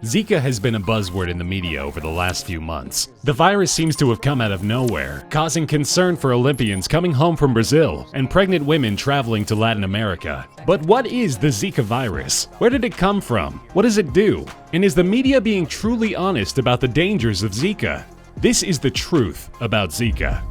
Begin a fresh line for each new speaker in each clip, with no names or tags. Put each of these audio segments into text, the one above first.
Zika has been a buzzword in the media over the last few months. The virus seems to have come out of nowhere, causing concern for Olympians coming home from Brazil and pregnant women traveling to Latin America. But what is the Zika virus? Where did it come from? What does it do? And is the media being truly honest about the dangers of Zika? This is the truth about Zika.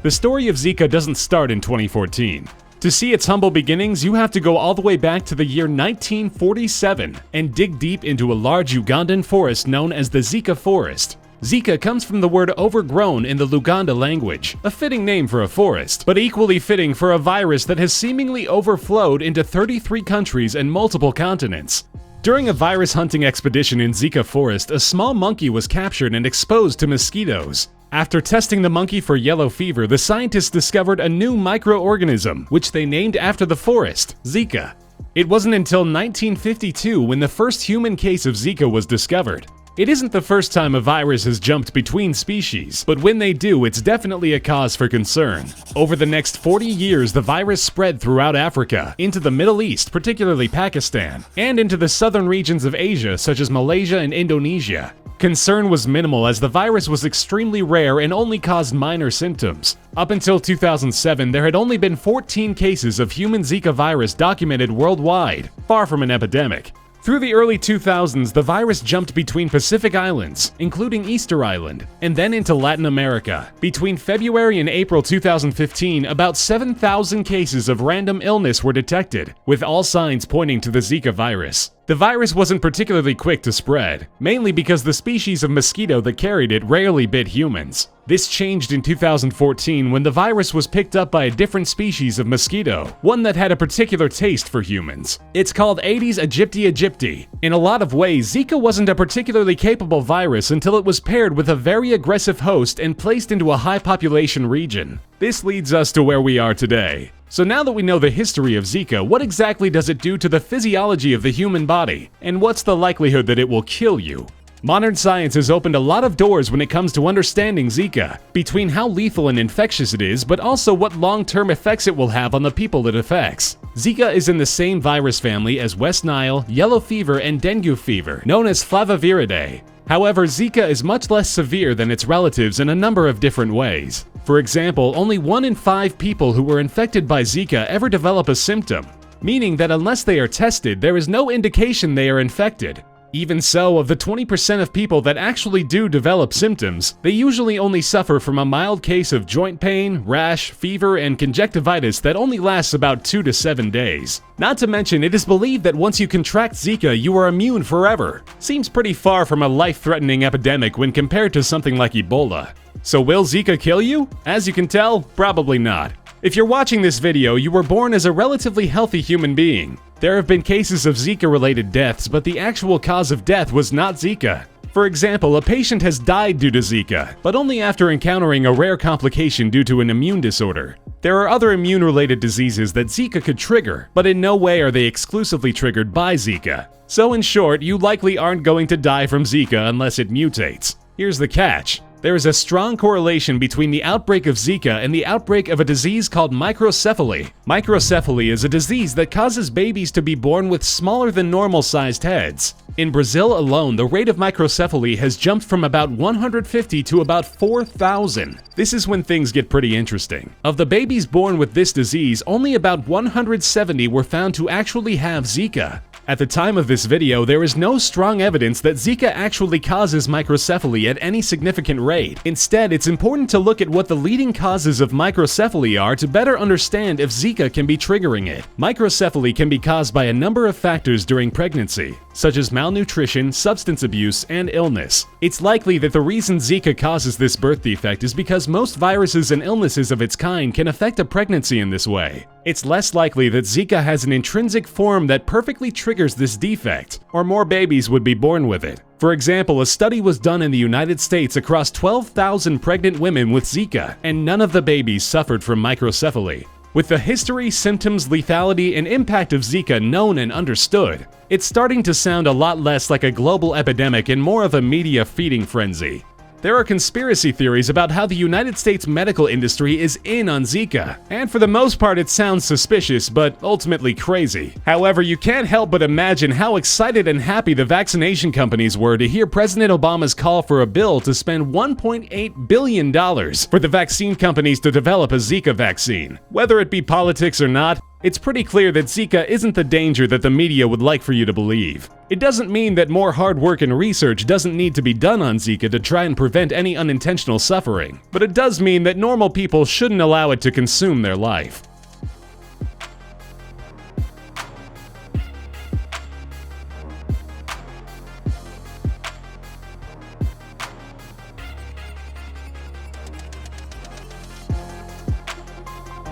The story of Zika doesn't start in 2014. To see its humble beginnings, you have to go all the way back to the year 1947 and dig deep into a large Ugandan forest known as the Zika forest. Zika comes from the word overgrown in the Luganda language, a fitting name for a forest, but equally fitting for a virus that has seemingly overflowed into 33 countries and multiple continents. During a virus hunting expedition in Zika forest, a small monkey was captured and exposed to mosquitoes. After testing the monkey for yellow fever, the scientists discovered a new microorganism, which they named after the forest, Zika. It wasn't until 1952 when the first human case of Zika was discovered. It isn't the first time a virus has jumped between species, but when they do, it's definitely a cause for concern. Over the next 40 years, the virus spread throughout Africa, into the Middle East, particularly Pakistan, and into the southern regions of Asia, such as Malaysia and Indonesia. Concern was minimal as the virus was extremely rare and only caused minor symptoms. Up until 2007, there had only been 14 cases of human Zika virus documented worldwide, far from an epidemic. Through the early 2000s, the virus jumped between Pacific Islands, including Easter Island, and then into Latin America. Between February and April 2015, about 7,000 cases of random illness were detected, with all signs pointing to the Zika virus. The virus wasn't particularly quick to spread, mainly because the species of mosquito that carried it rarely bit humans. This changed in 2014 when the virus was picked up by a different species of mosquito, one that had a particular taste for humans. It's called Aedes aegypti aegypti. In a lot of ways, Zika wasn't a particularly capable virus until it was paired with a very aggressive host and placed into a high population region. This leads us to where we are today. So now that we know the history of Zika, what exactly does it do to the physiology of the human body? And what's the likelihood that it will kill you? Modern science has opened a lot of doors when it comes to understanding Zika, between how lethal and infectious it is, but also what long-term effects it will have on the people it affects. Zika is in the same virus family as West Nile, yellow fever, and dengue fever, known as Flaviviridae. However, Zika is much less severe than its relatives in a number of different ways. For example, only 1 in 5 people who were infected by Zika ever develop a symptom, meaning that unless they are tested, there is no indication they are infected. Even so, of the 20% of people that actually do develop symptoms, they usually only suffer from a mild case of joint pain, rash, fever, and conjunctivitis that only lasts about 2 to 7 days. Not to mention, it is believed that once you contract Zika, you are immune forever. Seems pretty far from a life-threatening epidemic when compared to something like Ebola. So will Zika kill you? As you can tell, probably not. If you're watching this video, you were born as a relatively healthy human being. There have been cases of Zika-related deaths, but the actual cause of death was not Zika. For example, a patient has died due to Zika, but only after encountering a rare complication due to an immune disorder. There are other immune-related diseases that Zika could trigger, but in no way are they exclusively triggered by Zika. So in short, you likely aren't going to die from Zika unless it mutates. Here's the catch. There is a strong correlation between the outbreak of Zika and the outbreak of a disease called microcephaly. Microcephaly is a disease that causes babies to be born with smaller than normal-sized heads. In Brazil alone, the rate of microcephaly has jumped from about 150 to about 4,000. This is when things get pretty interesting. Of the babies born with this disease, only about 170 were found to actually have Zika. At the time of this video, there is no strong evidence that Zika actually causes microcephaly at any significant rate. Instead, it's important to look at what the leading causes of microcephaly are to better understand if Zika can be triggering it. Microcephaly can be caused by a number of factors during pregnancy, such as malnutrition, substance abuse, and illness. It's likely that the reason Zika causes this birth defect is because most viruses and illnesses of its kind can affect a pregnancy in this way. It's less likely that Zika has an intrinsic form that perfectly triggers this defect, or more babies would be born with it. For example, a study was done in the United States across 12,000 pregnant women with Zika, and none of the babies suffered from microcephaly. With the history, symptoms, lethality, and impact of Zika known and understood, it's starting to sound a lot less like a global epidemic and more of a media feeding frenzy. There are conspiracy theories about how the United States medical industry is in on Zika, and for the most part it sounds suspicious, but ultimately crazy. However, you can't help but imagine how excited and happy the vaccination companies were to hear President Obama's call for a bill to spend $1.8 billion for the vaccine companies to develop a Zika vaccine. Whether it be politics or not, it's pretty clear that Zika isn't the danger that the media would like for you to believe. It doesn't mean that more hard work and research doesn't need to be done on Zika to try and prevent any unintentional suffering, but it does mean that normal people shouldn't allow it to consume their life.